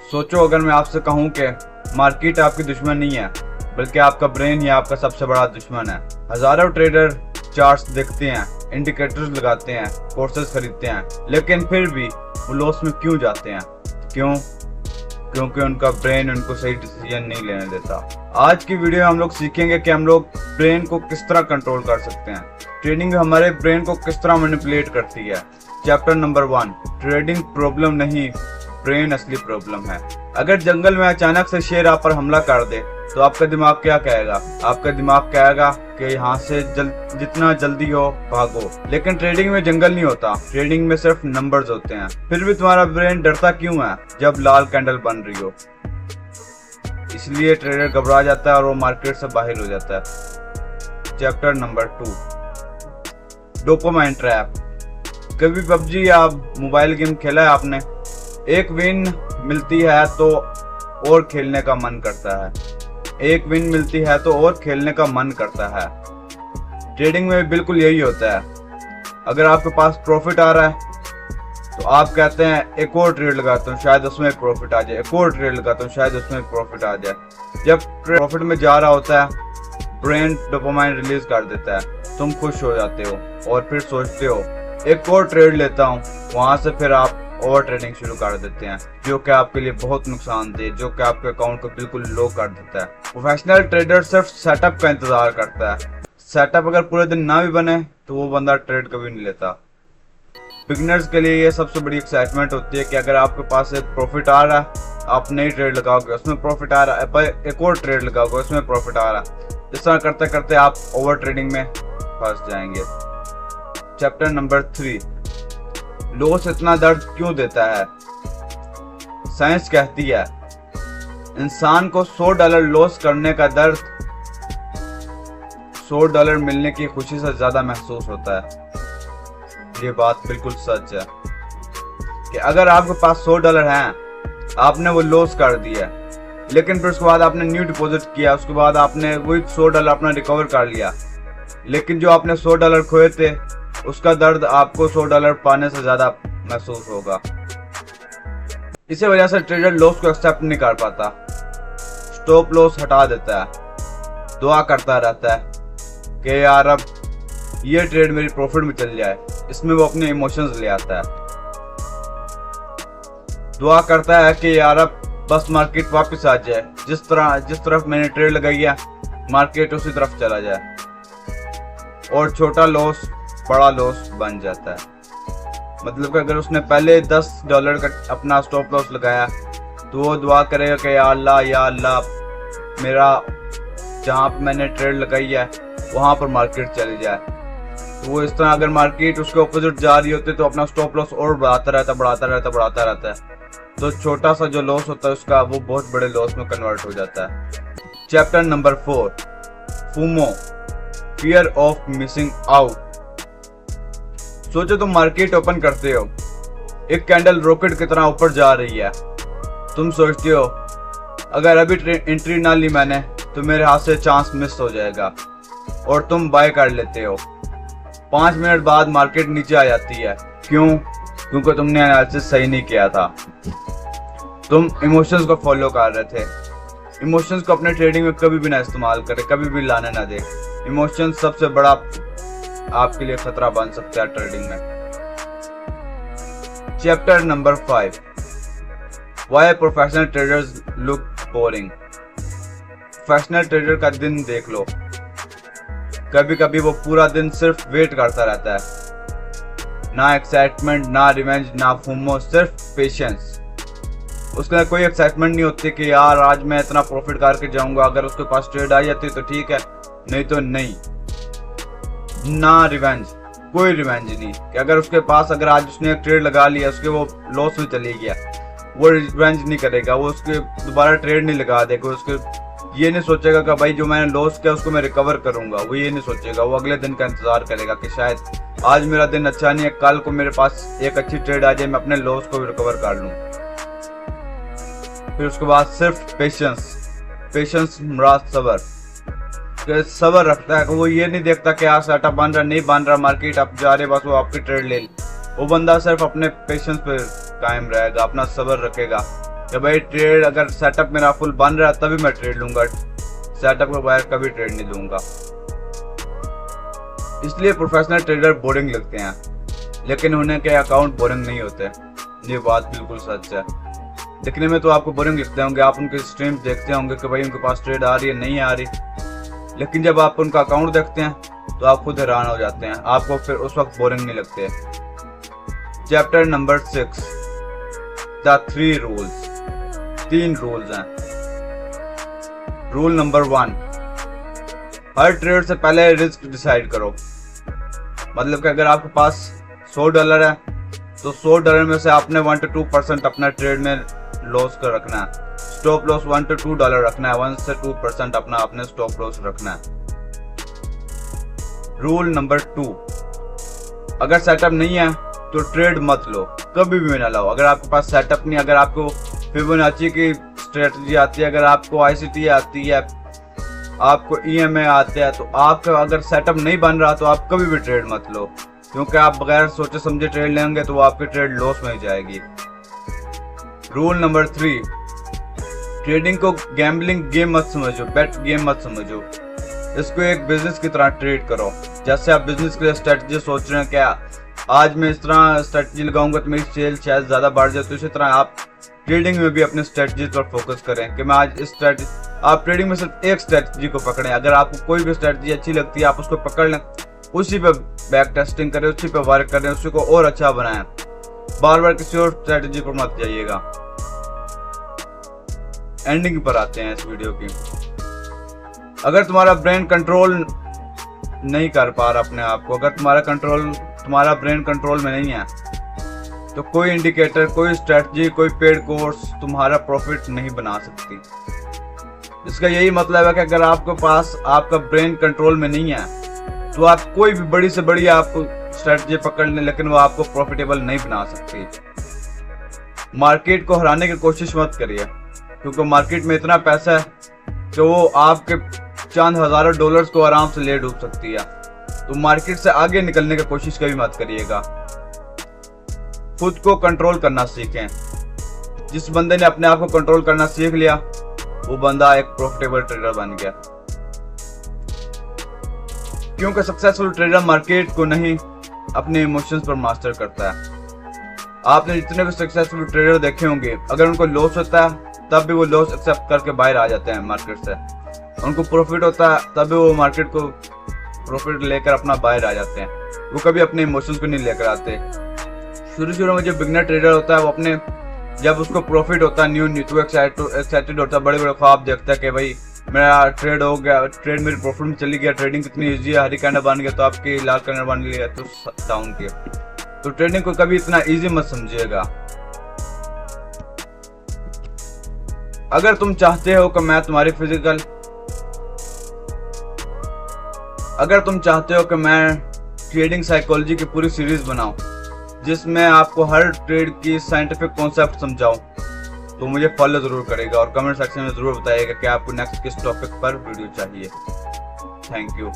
सोचो अगर मैं आपसे कहूं कि मार्केट आपकी दुश्मन नहीं है बल्कि आपका ब्रेन ही आपका सबसे बड़ा दुश्मन है। हजारों ट्रेडर चार्ट्स देखते हैं, इंडिकेटर्स लगाते हैं, कोर्सेज खरीदते हैं, लेकिन फिर भी वो लॉस में क्यों जाते हैं? क्यों? क्योंकि उनका ब्रेन उनको सही डिसीजन नहीं लेने देता। आज की वीडियो में हम लोग सीखेंगे कि हम लोग ब्रेन को किस तरह कंट्रोल कर सकते हैं। ट्रेडिंग हमारे ब्रेन को किस तरह मैनिपुलेट करती है। चैप्टर नंबर 1, ट्रेडिंग प्रॉब्लम नहीं, ब्रेन असली प्रॉब्लम है। अगर जंगल में अचानक से शेर आप पर हमला कर दे तो आपका दिमाग क्या कहेगा? आपका दिमाग कहेगा कि यहाँ से जितना जल्दी हो भागो। लेकिन ट्रेडिंग में जंगल नहीं होता, ट्रेडिंग में सिर्फ नंबर्स होते हैं। फिर भी तुम्हारा ब्रेन डरता क्यों है जब लाल कैंडल बन रही हो? इसलिए ट्रेडर घबरा जाता है और वो मार्केट से बाहर हो जाता है। Chapter number 2, dopamine trap. कभी पबजी या मोबाइल गेम खेला है आपने? एक विन मिलती है तो और खेलने का मन करता है, एक विन मिलती है तो और खेलने का मन करता है। ट्रेडिंग में बिल्कुल यही होता है। अगर आपके पास प्रॉफिट आ रहा है तो आप कहते हैं एक और ट्रेड लगाता हूँ शायद उसमें प्रॉफिट आ जाए, एक और ट्रेड लगाता हूँ शायद उसमें प्रॉफिट आ जाए। जब प्रॉफिट में जा रहा होता है ब्रेन डोपामाइन रिलीज कर देता है, तुम खुश हो जाते हो और फिर सोचते हो एक और ट्रेड लेता हूँ। वहां से फिर आप ओवर ट्रेडिंग शुरू कर देते हैं जो कि आपके लिए बहुत नुकसानदेह, जो कि आपके अकाउंट को बिल्कुल लो कर देता है। प्रोफेशनल ट्रेडर सिर्फ सेटअप का इंतजार करता है। सेटअप अगर पूरे दिन ना भी बने तो वो बंदा ट्रेड कभी नहीं लेता। बिगिनर्स के लिए ये सबसे बड़ी एक्साइटमेंट होती है कि अगर आपके पास एक प्रॉफिट आ रहा है, आप नई ट्रेड लगाओगे उसमें प्रॉफिट आ रहा है, एक और ट्रेड लगाओगे उसमें प्रॉफिट आ रहा है। इस तरह करते करते आप ओवर ट्रेडिंग में फंस जाएंगे। चैप्टर नंबर 3, लॉस इतना दर्द क्यों देता है? साइंस कहती है इंसान को $100 लॉस करने का दर्द $100 मिलने की खुशी से ज्यादा महसूस होता है। ये बात बिल्कुल सच है कि अगर आपके पास $100 हैं, आपने वो लॉस कर दिया, लेकिन फिर उसके बाद आपने न्यू डिपॉजिट किया, उसके बाद आपने वही $100 अपना रिकवर कर लिया, लेकिन जो आपने $100 खोए थे उसका दर्द आपको $100 पाने से ज्यादा महसूस होगा। इसी वजह से ट्रेडर लॉस को एक्सेप्ट नहीं कर पाता, स्टॉप लॉस हटा देता है, दुआ करता रहता है कि यार अब ये ट्रेड मेरी प्रॉफिट में चल जाए। इसमें वो अपने इमोशंस ले आता है, दुआ करता है कि यार अब बस मार्केट वापस आ जाए, जिस तरफ मैंने ट्रेड लगाई है मार्केट उसी तरफ चला जाए, और छोटा लॉस बड़ा लॉस बन जाता है। मतलब कि अगर उसने पहले $10 का अपना स्टॉप लॉस लगाया तो वो दुआ करेगा कि या अल्लाह मेरा जहाँ पे मैंने ट्रेड लगाई है वहाँ पर मार्केट चली जाए। तो वो इस तरह अगर मार्केट उसके ऑपोजिट जा रही होती तो अपना स्टॉप लॉस और बढ़ाता रहता है, तो छोटा सा जो लॉस होता है उसका वो बहुत बड़े लॉस में कन्वर्ट हो जाता है। Chapter number 4, FOMO, fear of missing out. सोचो तुम मार्केट ओपन करते हो, एक कैंडल रॉकेट की तरह ऊपर जा रही है। तुम सोचते हो अगर अभी एंट्री ना ली मैंने तो मेरे हाथ से चांस मिस हो जाएगा, और तुम बाय कर लेते हो। 5 मिनट बाद मार्केट नीचे आ जाती है। क्यों? क्योंकि तुमने एनालिसिस सही नहीं किया था। तुम इमोशंस को फॉलो कर रहे थे। इमोशंस को अपने ट्रेडिंग में कभी भी ना इस्तेमाल करें, कभी भी लाने ना दे। इमोशंस सबसे बड़ा आपके लिए खतरा बन सकता है ट्रेडिंग में। Chapter number 5, why professional traders look boring. Professional trader का दिन देख लो, कभी कभी वो पूरा दिन सिर्फ वेट करता रहता है। ना एक्साइटमेंट, ना रिवेंज, ना फूमो, सिर्फ पेशेंस। उसके अंदर कोई एक्साइटमेंट नहीं होती कि यार आज मैं इतना प्रॉफिट करके जाऊंगा, अगर उसके पास ट्रेड आ जाती तो ठीक है, नहीं तो नहीं। ना रिवेंज, कोई रिवेंज नहीं कि अगर आज उसने एक ट्रेड लगा लिया, उसके वो लॉस में चली गया, वो रिवेंज नहीं करेगा, वो उसके दोबारा ट्रेड नहीं लगा देगा, उसके ये नहीं सोचेगा कि भाई जो मैंने लॉस किया उसको मैं रिकवर करूंगा, वो ये नहीं सोचेगा। वो अगले दिन का इंतजार करेगा कि शायद आज मेरा दिन अच्छा नहीं है, कल को मेरे पास एक अच्छी ट्रेड आ जाए, मैं अपने लॉस को भी रिकवर कर लूं। फिर उसके बाद सिर्फ पेशेंस मुराद सबर रखता है कि वो ये नहीं देखता कि यार सेटअप बन रहा नहीं बन रहा, मार्केट आप जा रहे, बस वो आपकी ट्रेड ले। वो बंदा सिर्फ अपने पेशेंस पे कायम रहेगा, अपना सबर रखेगा। कि भाई ट्रेड अगर सेटअप मेरा फुल बन रहा है तभी मैं ट्रेड लूंगा, सेटअप के बगैर कभी ट्रेड नहीं लूंगा। इसलिए प्रोफेशनल ट्रेडर बोरिंग लगते हैं, लेकिन उन्हें के अकाउंट बोरिंग नहीं होते। ये बात बिल्कुल सच है। दिखने में तो आपको बोरिंग लगते होंगे, आप उनके स्ट्रीम्स देखते होंगे कि भाई उनके पास ट्रेड आ रही है नहीं आ रही, लेकिन जब आप उनका अकाउंट देखते हैं तो आप खुद हैरान हो जाते हैं, आपको फिर उस वक्त बोरिंग नहीं लगते। Chapter number 6, the 3 rules. 3 rules हैं। रूल नंबर 1, हर ट्रेड से पहले रिस्क डिसाइड करो। मतलब कि अगर आपके पास $100 है तो $100 में से आपने 1 to 2% अपना ट्रेड में लॉस कर रखना है। स्टॉप लॉस $1 to $2 रखना है, 1 से 2% अपना आपने स्टॉप लॉस रखना है। रूल नंबर 2, अगर सेटअप नहीं है तो ट्रेड मत लो, कभी भी ना लो। अगर आपके पास सेटअप नहीं, अगर आपको फिबोनाची की स्ट्रेटजी आती है, अगर आपको ICT आती है, आपको EMA आते हैं, तो आपका अगर सेटअप नहीं बन रहा तो आप कभी भी ट्रेड मत लो, क्योंकि आप बगैर सोचे समझे ट्रेड लेंगे तो आपकी ट्रेड लॉस में जाएगी। रूल नंबर 3, ट्रेडिंग को गैम्बलिंग गेम मत समझो, बेट गेम मत समझो, इसको एक बिजनेस की तरह ट्रेड करो। जैसे आप बिजनेस के लिए स्ट्रेटजी सोच रहे हैं, क्या आज मैं इस तरह स्ट्रेटजी लगाऊंगा तो मेरी सेल शायद ज्यादा बढ़ जाए, तो इसी तरह आप ट्रेडिंग में भी अपने स्ट्रेटजी पर फोकस करें कि मैं आज इस स्ट्रेटजी, आप ट्रेडिंग में सिर्फ एक स्ट्रेटजी को पकड़ें। अगर आपको कोई भी स्ट्रेटजी अच्छी लगती है आप उसको पकड़ लें, उसी पे बैक टेस्टिंग करें, उसी पे वर्क करें, उसी को और अच्छा बनाएं, बार बार किसी और स्ट्रेटजी पर मत जाइएगा। एंडिंग पर आते हैं इस वीडियो की। अगर तुम्हारा ब्रेन कंट्रोल नहीं कर पा रहा अपने आप को, अगर तुम्हारा ब्रेन कंट्रोल में नहीं है, तो कोई इंडिकेटर, कोई स्ट्रेटजी, कोई पेड कोर्स तुम्हारा प्रॉफिट नहीं बना सकती। इसका यही मतलब है कि अगर आपके पास आपका ब्रेन कंट्रोल में नहीं है तो आप कोई भी बड़ी से बड़ी आपको स्ट्रेटजी पकड़ लें, लेकिन वो आपको प्रॉफिटेबल नहीं बना सकती। मार्केट को हराने की कोशिश मत करिए, क्योंकि मार्केट में इतना पैसा है कि वो आपके चंद हजारों डॉलर्स को आराम से ले डूब सकती है। तो मार्केट से आगे निकलने की कोशिश कभी मत करिएगा। खुद को कंट्रोल करना सीखें। जिस बंदे ने अपने आप को कंट्रोल करना सीख लिया वो बंदा एक प्रॉफिटेबल ट्रेडर बन गया, क्योंकि सक्सेसफुल ट्रेडर मार्केट को नहीं अपने इमोशंस पर मास्टर करता है। आपने जितने भी सक्सेसफुल ट्रेडर देखे होंगे, अगर उनको लॉस होता है तब भी वो लॉस एक्सेप्ट करके बाहर आ जाते हैं मार्केट से, उनको प्रॉफिट होता है तब भी वो मार्केट को प्रॉफिट लेकर अपना बाहर आ जाते हैं, वो कभी अपने इमोशंस को नहीं लेकर आते। शुरू में जो बिगनर ट्रेडर होता है वो अपने, जब उसको प्रॉफिट होता है न्यू तो एक्साइटेड होता है, बड़े बड़े ख्वाब देखता है कि भाई मेरा ट्रेड हो गया, ट्रेड मेरी प्रॉफिट में चली गया, ट्रेडिंग कितनी इजी है, हरी कैंडल बन गया तो आपकी लाल कैंडल बन लिया तो डाउन किया। तो ट्रेडिंग को कभी इतना इजी मत समझिएगा। अगर तुम चाहते हो कि मैं ट्रेडिंग साइकोलॉजी की पूरी सीरीज बनाऊं जिसमें आपको हर ट्रेड की साइंटिफिक कॉन्सेप्ट समझाऊं, तो मुझे फॉलो जरूर करेगा और कमेंट सेक्शन में जरूर बताइएगा कि आपको नेक्स्ट किस टॉपिक पर वीडियो चाहिए। Thank you.